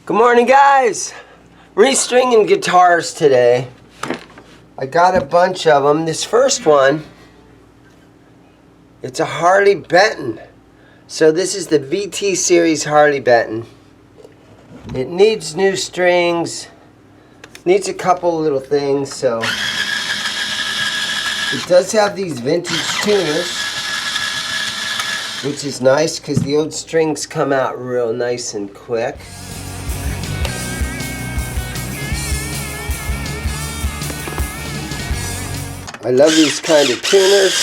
Good morning, guys. Restringing guitars today. I got a bunch of them. This first one, it's a Harley Benton. So this is the VT series Harley Benton. It needs new strings, needs a couple little things, so it does have these vintage tuners, which is nice because the old strings come out real nice and quick. I love these kind of tuners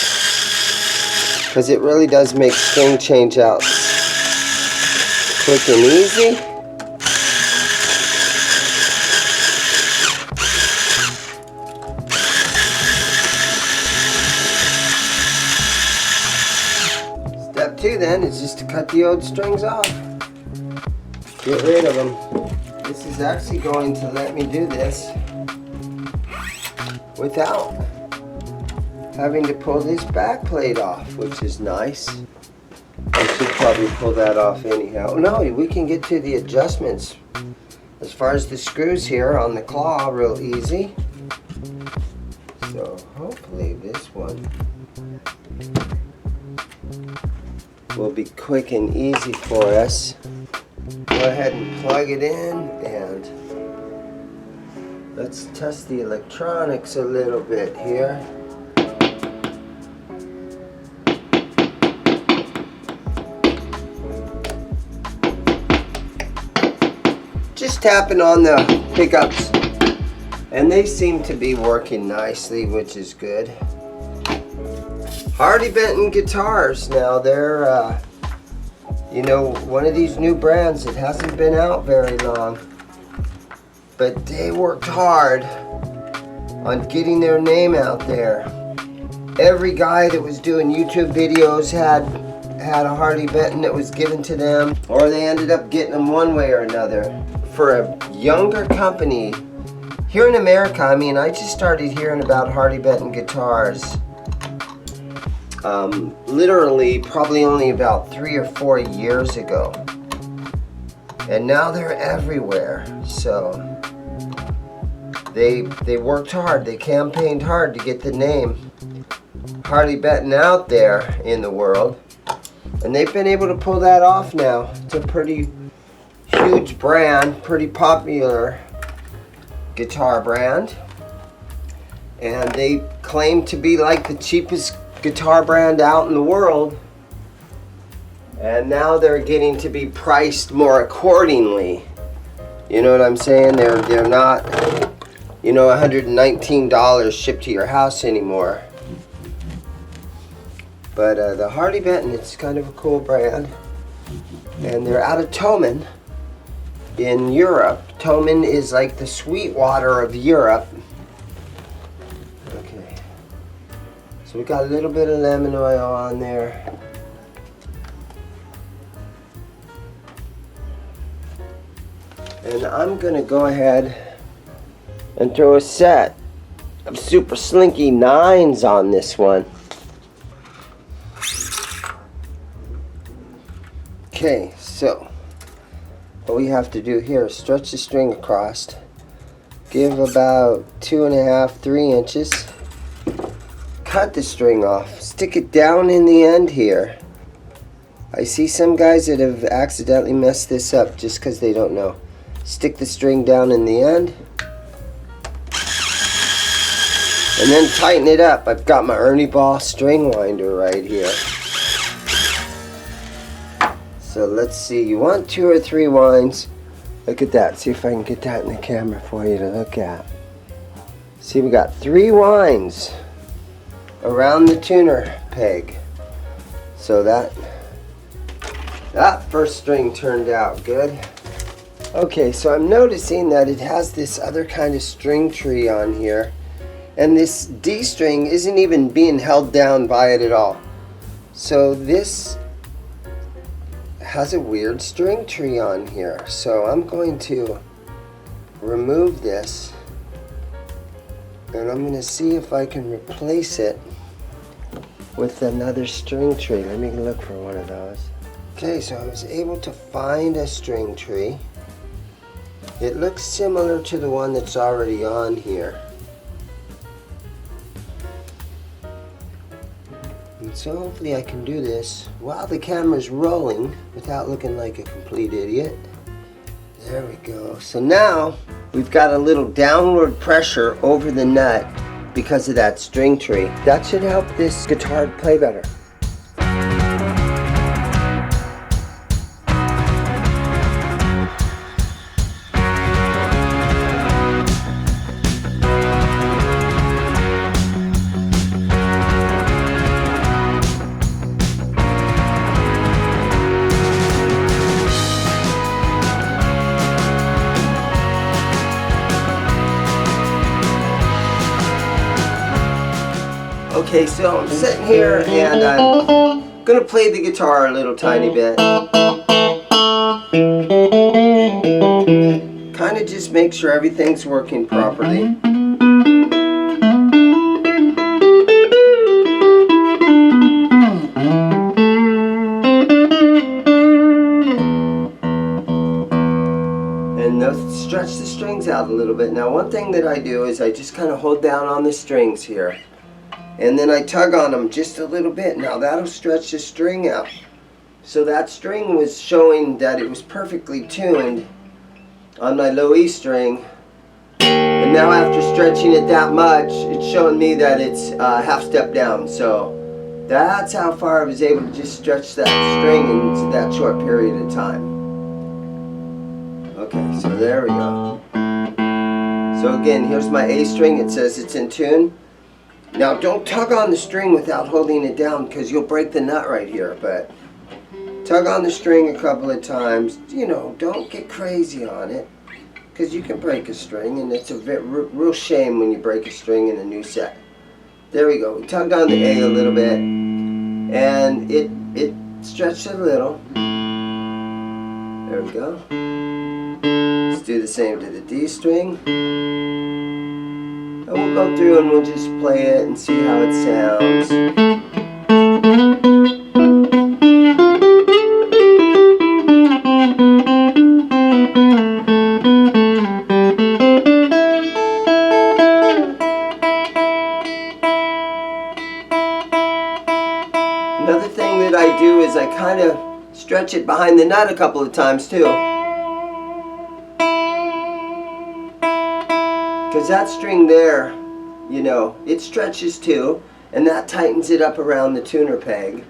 because it really does make string change outs quick and easy. Step 2 then is just to cut the old strings off. Get rid of them. This is actually going to let me do this without having to pull this back plate off, which is nice. I should probably pull that off anyhow. No, we can get to the adjustments as far as the screws here on the claw real easy. So hopefully this one will be quick and easy for us. Go ahead and plug it in and let's test the electronics a little bit here. Just tapping on the pickups and they seem to be working nicely, which is good. Harley Benton guitars. Now they're one of these new brands that hasn't been out very long, but they worked hard on getting their name out there. Every guy that was doing YouTube videos had a Harley Benton that was given to them, or they ended up getting them one way or another. For a younger company here in America, I mean, I just started hearing about Harley Benton guitars literally probably only about 3 or 4 years ago, and now they're everywhere. So they worked hard, they campaigned hard to get the name Harley Benton out there in the world, and they've been able to pull that off now. It's a pretty huge brand, pretty popular guitar brand, and they claim to be like the cheapest guitar brand out in the world, and now they're getting to be priced more accordingly. You know what I'm saying? They're not, $119 shipped to your house anymore. But the Harley Benton, it's kind of a cool brand, and they're out of Toman in Europe. Toman is like the Sweetwater of Europe. Okay, so we got a little bit of lemon oil on there. And I'm gonna go ahead and throw a set of Super Slinky 9s on this one. Okay, so what we have to do here is stretch the string across, give about 2.5, 3 inches, cut the string off, stick it down in the end here. I see some guys that have accidentally messed this up just because they don't know. Stick the string down in the end and then tighten it up. I've got my Ernie Ball string winder right here. So let's see, you want 2 or 3 winds. Look at that, see if I can get that in the camera for you to look at. See, we got 3 winds around the tuner peg. So that first string turned out good. Okay, so I'm noticing that it has this other kind of string tree on here, and this D string isn't even being held down by it at all. So this has a weird string tree on here. So I'm going to remove this, and I'm going to see if I can replace it with another string tree. Let me look for one of those. Okay, so I was able to find a string tree. It looks similar to the one that's already on here. And so hopefully I can do this while the camera's rolling without looking like a complete idiot. There we go. So now we've got a little downward pressure over the nut because of that string tree. That should help this guitar play better. Okay, so I'm sitting here and I'm gonna play the guitar a little tiny bit. Kind of just make sure everything's working properly. And stretch the strings out a little bit. Now one thing that I do is I just kind of hold down on the strings here. And then I tug on them just a little bit. Now that'll stretch the string out. So that string was showing that it was perfectly tuned on my low E string. And now after stretching it that much, it's showing me that it's half step down. So that's how far I was able to just stretch that string in that short period of time. Okay, so there we go. So again, here's my A string. It says it's in tune. Now don't tug on the string without holding it down because you'll break the nut right here, but tug on the string a couple of times. You know, don't get crazy on it because you can break a string and it's a real shame when you break a string in a new set. There we go. We tugged on the A a little bit and it stretched a little. There we go. Let's do the same to the D string. And we'll go through and we'll just play it and see how it sounds. Another thing that I do is I kind of stretch it behind the nut a couple of times too. Because that string there, you know, it stretches too, and that tightens it up around the tuner peg.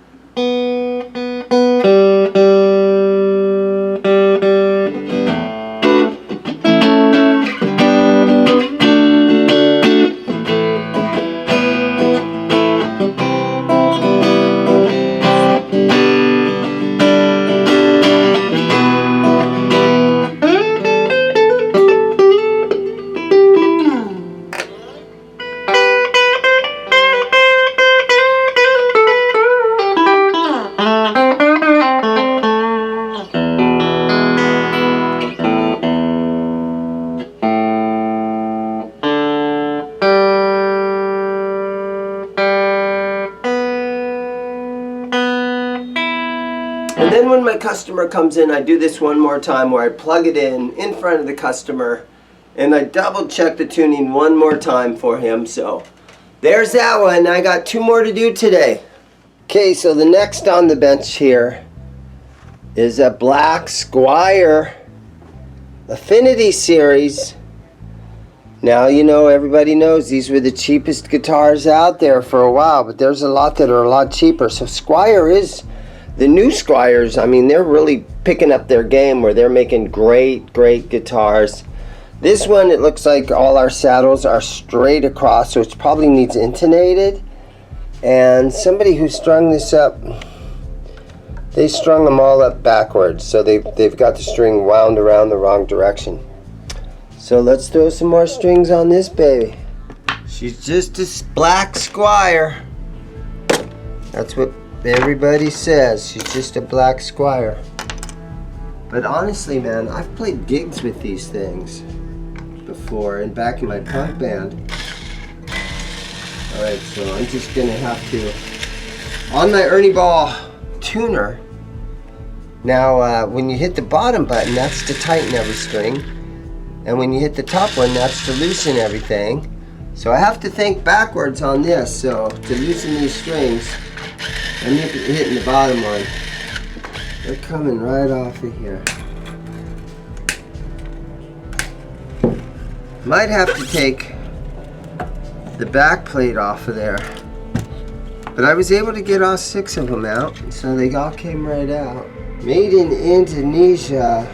And then when my customer comes in, I do this one more time where I plug it in front of the customer and I double check the tuning one more time for him. So there's that one. I got 2 more to do today. Okay, so the next on the bench here is a black Squier Affinity Series. Now, you know, everybody knows these were the cheapest guitars out there for a while, but there's a lot that are a lot cheaper. So Squier is, the new Squiers, I mean, they're really picking up their game where they're making great guitars. This one, it looks like all our saddles are straight across, so it probably needs intonated. And somebody who strung this up, they strung them all up backwards, so they've got the string wound around the wrong direction. So let's throw some more strings on this baby. She's just a black Squier. That's what everybody says. She's just a black Squier. But honestly, man, I've played gigs with these things before and back in my punk band. Alright, so I'm just gonna have to, on my Ernie Ball tuner, now when you hit the bottom button, that's to tighten every string. And when you hit the top one, that's to loosen everything. So I have to think backwards on this. So to loosen these strings, I'm hitting the bottom one. They're coming right off of here. Might have to take the back plate off of there. But I was able to get all 6 of them out, so they all came right out. Made in Indonesia.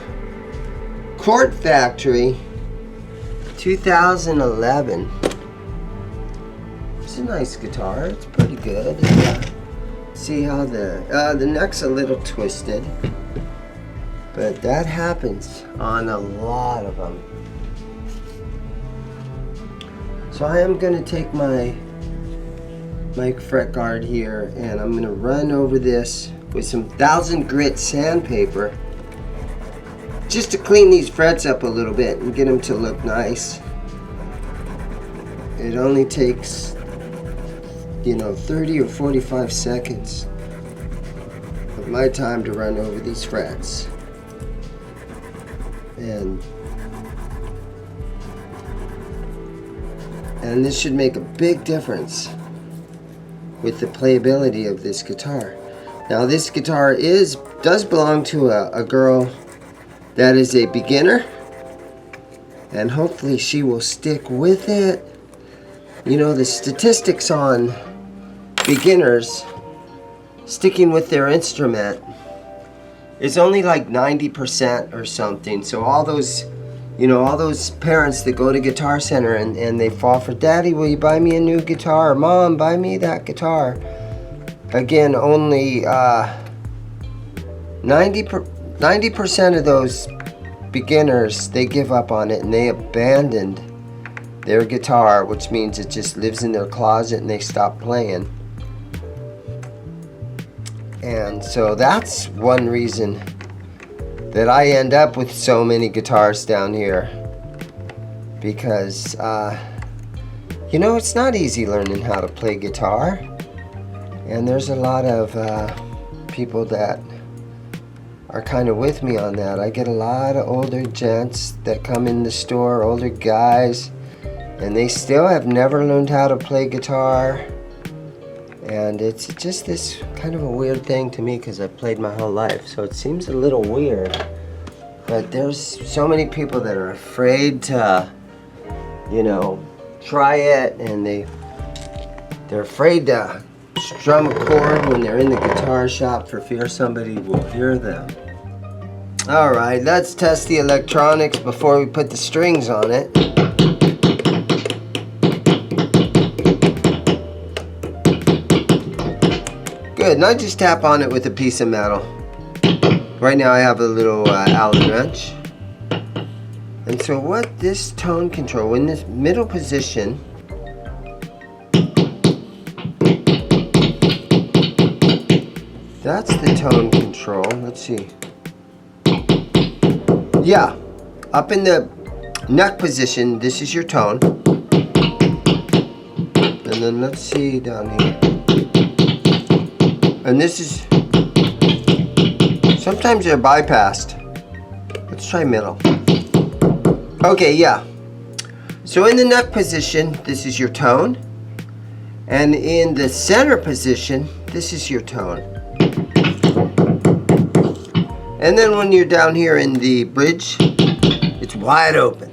Quart Factory, 2011. It's a nice guitar. It's pretty good. See how the neck's a little twisted, but that happens on a lot of them. So I am going to take my fret guard here, and I'm going to run over this with some 1000 grit sandpaper, just to clean these frets up a little bit and get them to look nice. It only takes, 30 or 45 seconds of my time to run over these frets. And this should make a big difference with the playability of this guitar. Now this guitar does belong to a girl that is a beginner, and hopefully she will stick with it. The statistics on beginners sticking with their instrument is only like 90% or something. So all those parents that go to Guitar Center and they fall for, Daddy, will you buy me a new guitar? Mom, buy me that guitar. Again, only 90% of those beginners, they give up on it and they abandoned their guitar, which means it just lives in their closet and they stop playing. And so that's one reason that I end up with so many guitars down here, because it's not easy learning how to play guitar, and there's a lot of people that are kind of with me on that. I get a lot of older gents that come in the store, older guys, and they still have never learned how to play guitar. And it's just this kind of a weird thing to me, because I've played my whole life, so it seems a little weird. But there's so many people that are afraid to, try it, and they're afraid to strum a chord when they're in the guitar shop for fear somebody will hear them. Alright, let's test the electronics before we put the strings on it. Good, and I just tap on it with a piece of metal. Right now I have a little Allen wrench. And so what this tone control, in this middle position, that's the tone control. Let's see. Yeah, up in the neck position, this is your tone. And then let's see down here. And this is, sometimes they're bypassed. Let's try middle. Okay, yeah. So in the neck position, this is your tone. And in the center position, this is your tone. And then when you're down here in the bridge, it's wide open.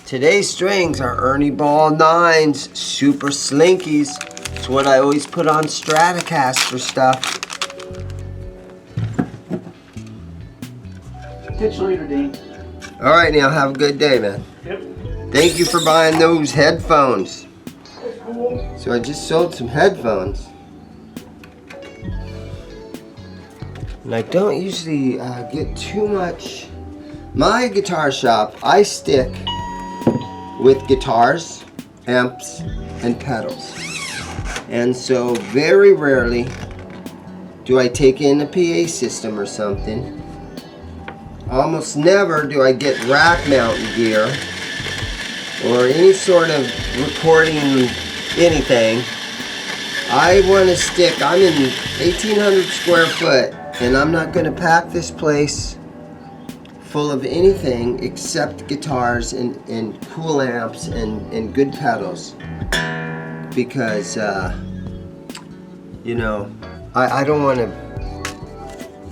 Today's strings are Ernie Ball 9s, super slinkies. It's what I always put on Stratocaster stuff. Catch you later, Dean. All right, now have a good day, man. Yep. Thank you for buying those headphones. So I just sold some headphones. And I don't usually get too much. My guitar shop, I stick with guitars, amps, and pedals. And so very rarely do I take in a PA system or something. almost never do I get rack mountain gear or any sort of recording anything. I want to stick, I'm in 1,800 square foot, and I'm not going to pack this place full of anything except guitars and cool amps and good pedals, because you know, I don't want to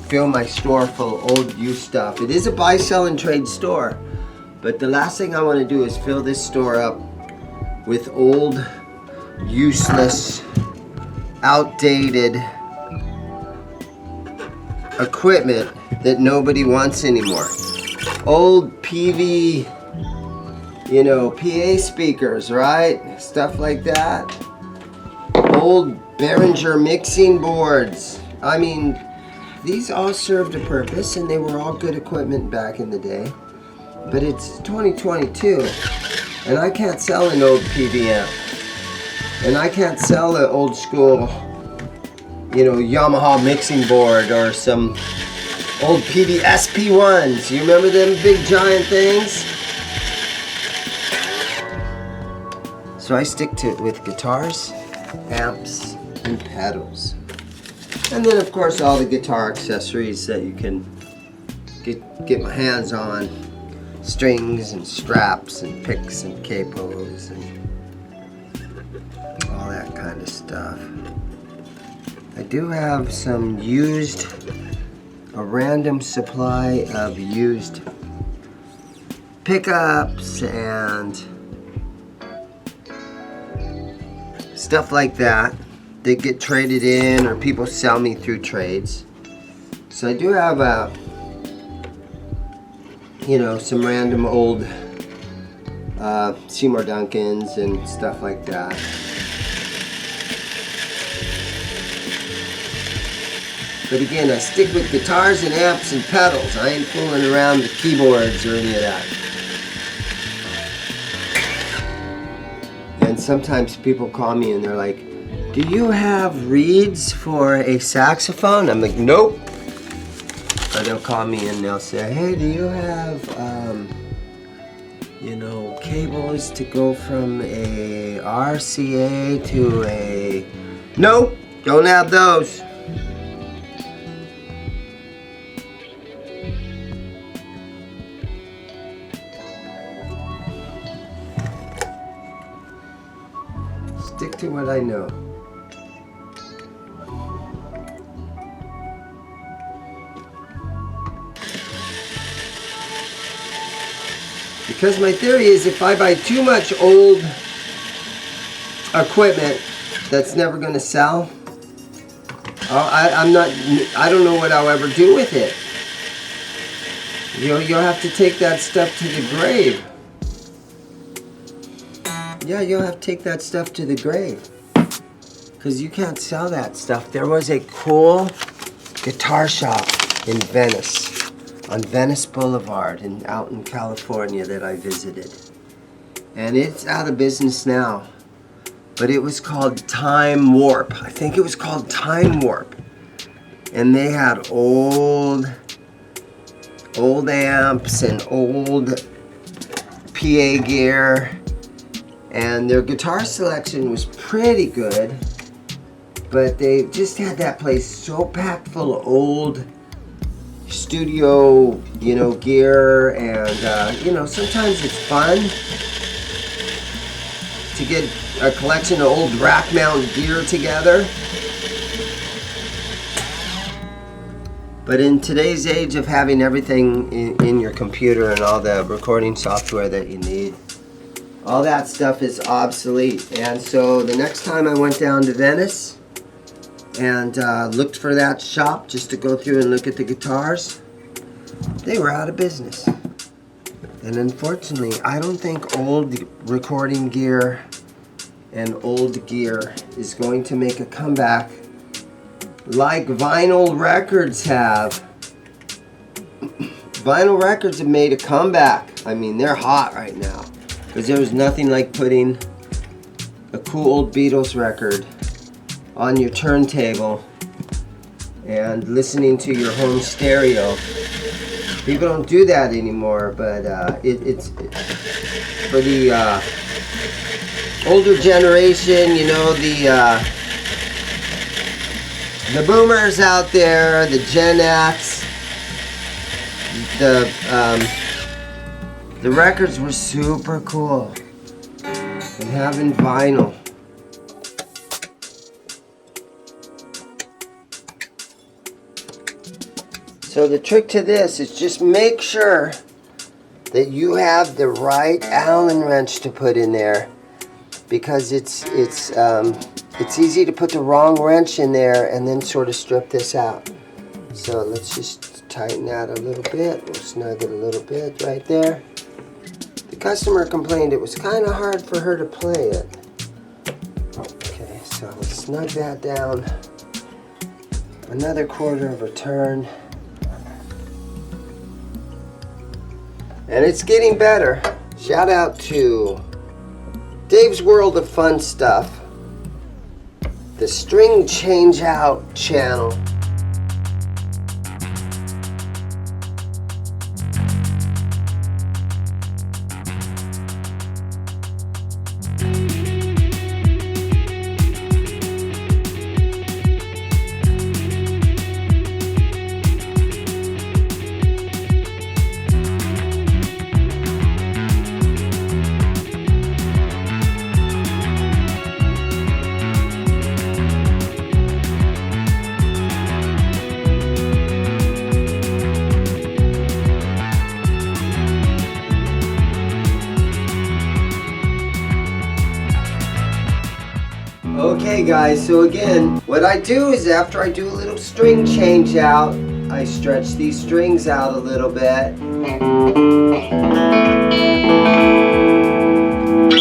fill my store full of old used stuff. It is a buy, sell, and trade store, but the last thing I want to do is fill this store up with old, useless, outdated equipment that nobody wants anymore. Old PV, you know, PA speakers, right? Stuff like that. Old Behringer mixing boards. I mean, these all served a purpose and they were all good equipment back in the day. But it's 2022 and I can't sell an old PV amp. And I can't sell an old school, you know, Yamaha mixing board or some old PV SP1s. You remember them big giant things? So I stick to it with guitars, amps, and pedals. And then of course all the guitar accessories that you can get my hands on. Strings and straps and picks and capos and all that kind of stuff. I do have some a random supply of used pickups and stuff like that. They get traded in or people sell me through trades. So I do have you know, some random old Seymour Duncans and stuff like that. But again, I stick with guitars and amps and pedals. I ain't fooling around with keyboards or any of that. And sometimes people call me and they're like, do you have reeds for a saxophone? I'm like, nope. Or they'll call me and they'll say, hey, do you have, you know, cables to go from a RCA to a... Nope, don't have those. Stick to what I know. Because my theory is if I buy too much old equipment that's never going to sell, I don't know what I'll ever do with it. You'll have to take that stuff to the grave. Yeah, you'll have to take that stuff to the grave. Because you can't sell that stuff. There was a cool guitar shop in Venice. On Venice Boulevard out in California that I visited. And it's out of business now. But it was called Time Warp. I think it was called Time Warp. And they had old amps and old PA gear. And their guitar selection was pretty good. But they just had that place so packed full of old studio, you know, gear, and you know, sometimes it's fun to get a collection of old rack mount gear together. But in today's age of having everything in your computer and all the recording software that you need, all that stuff is obsolete. And so the next time I went down to Venice and looked for that shop just to go through and look at the guitars, they were out of business. And unfortunately, I don't think old recording gear and old gear is going to make a comeback like vinyl records have. Vinyl records have made a comeback. I mean, they're hot right now. Because there was nothing like putting a cool old Beatles record on your turntable and listening to your home stereo People don't do that anymore, but it's for the older generation, you know, the boomers out there, the Gen X, the records were super cool. And having vinyl. So the trick to this is just make sure that you have the right Allen wrench to put in there, because it's easy to put the wrong wrench in there and then sort of strip this out. So let's just tighten that a little bit. We'll snug it a little bit right there. The customer complained it was kind of hard for her to play it. Okay, so we'll snug that down. Another quarter of a turn. And it's getting better. Shout out to Dave's World of Fun Stuff, the String Change Out channel. Okay guys, so again, what I do is after I do a little string change out, I stretch these strings out a little bit.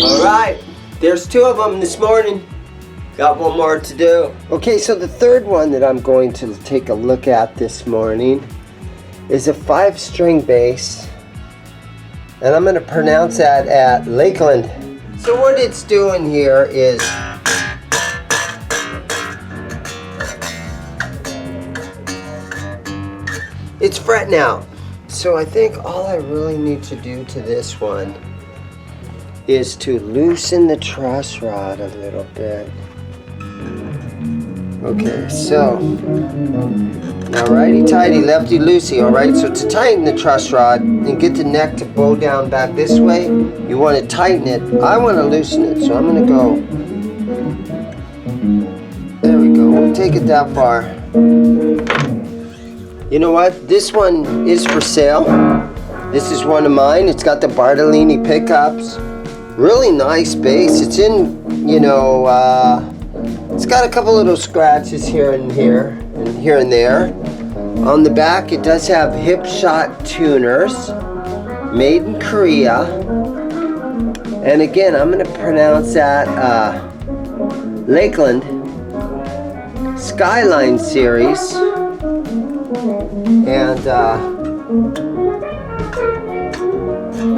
Alright, there's 2 of them this morning. Got 1 more to do. Okay, so the third one that I'm going to take a look at this morning is a 5-string bass. And I'm going to pronounce that at Lakland. So what it's doing here is it's fretting out. So I think all I really need to do to this one is to loosen the truss rod a little bit. Okay, so now righty-tighty, lefty-loosey, alright? So to tighten the truss rod and get the neck to bow down back this way, you want to tighten it. I want to loosen it, so I'm going to go. There we go, we'll take it that far. You know what? This one is for sale. This is one of mine. It's got the Bartolini pickups. Really nice bass. It's in, you know, it's got a couple little scratches here and there. On the back, it does have hip shot tuners, made in Korea. And again, I'm going to pronounce that Lakland Skyline series. And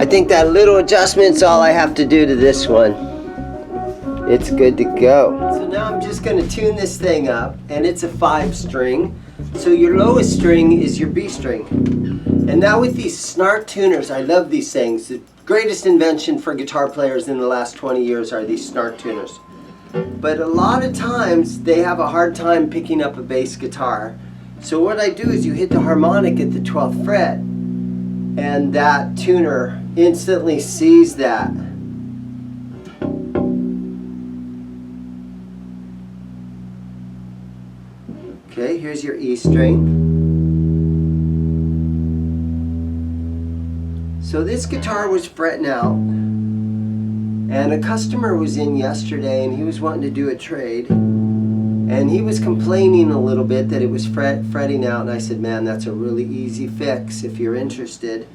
I think that little adjustment's all I have to do to this one. It's good to go. So now I'm just going to tune this thing up, and it's a 5-string. So your lowest string is your B string. And now with these snark tuners, I love these things. The greatest invention for guitar players in the last 20 years are these snark tuners. But a lot of times they have a hard time picking up a bass guitar. So what I do is you hit the harmonic at the 12th fret, and that tuner instantly sees that. Okay, here's your E string. So this guitar was fretting out, and a customer was in yesterday and he was wanting to do a trade. And he was complaining a little bit that it was fretting out, and I said, man, that's a really easy fix if you're interested.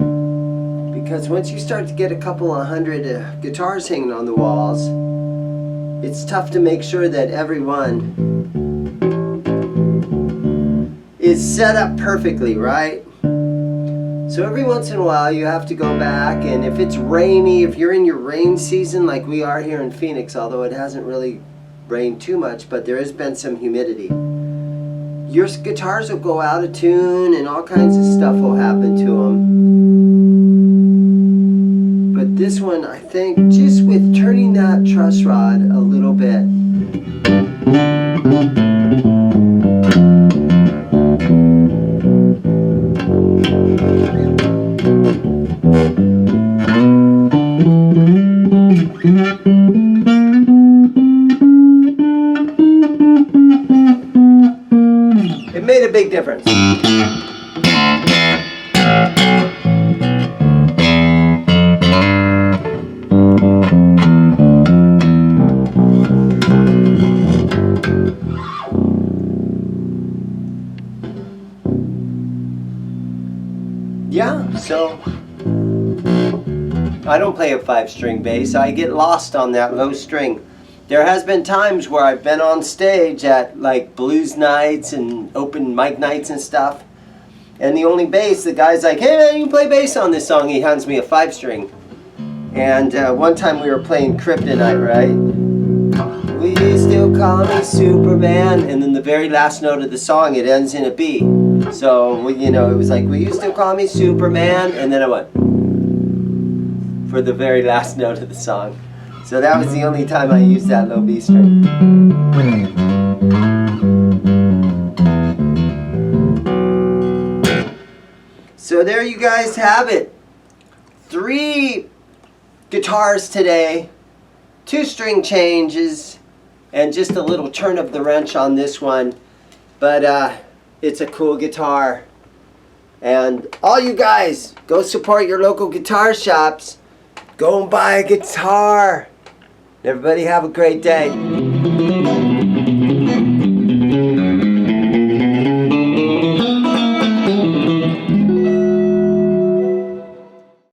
Because once you start to get a couple of hundred guitars hanging on the walls, it's tough to make sure that every one is set up perfectly, right? So every once in a while you have to go back, and if it's rainy, if you're in your rain season like we are here in Phoenix, although it hasn't really rained too much, but there has been some humidity. your guitars will go out of tune and all kinds of stuff will happen to them. But this one, I think, just with turning that truss rod a little bit. It made a big difference. Yeah, so I don't play a 5-string bass. I get lost on that low string. There has been times where I've been on stage at like blues nights and open mic nights and stuff, and the only bass, the guy's like, hey man, you can play bass on this song. He hands me a 5-string. And one time we were playing Kryptonite, right? Will you still call me Superman? And then the very last note of the song, it ends in a B. So, you know, it was like, will you still call me Superman? And then I went for the very last note of the song. So that was the only time I used that low B string. So there you guys have it. 3 guitars today, 2 string changes, and just a little turn of the wrench on this one. But it's a cool guitar. And all you guys, go support your local guitar shops. Go and buy a guitar. Everybody have a great day.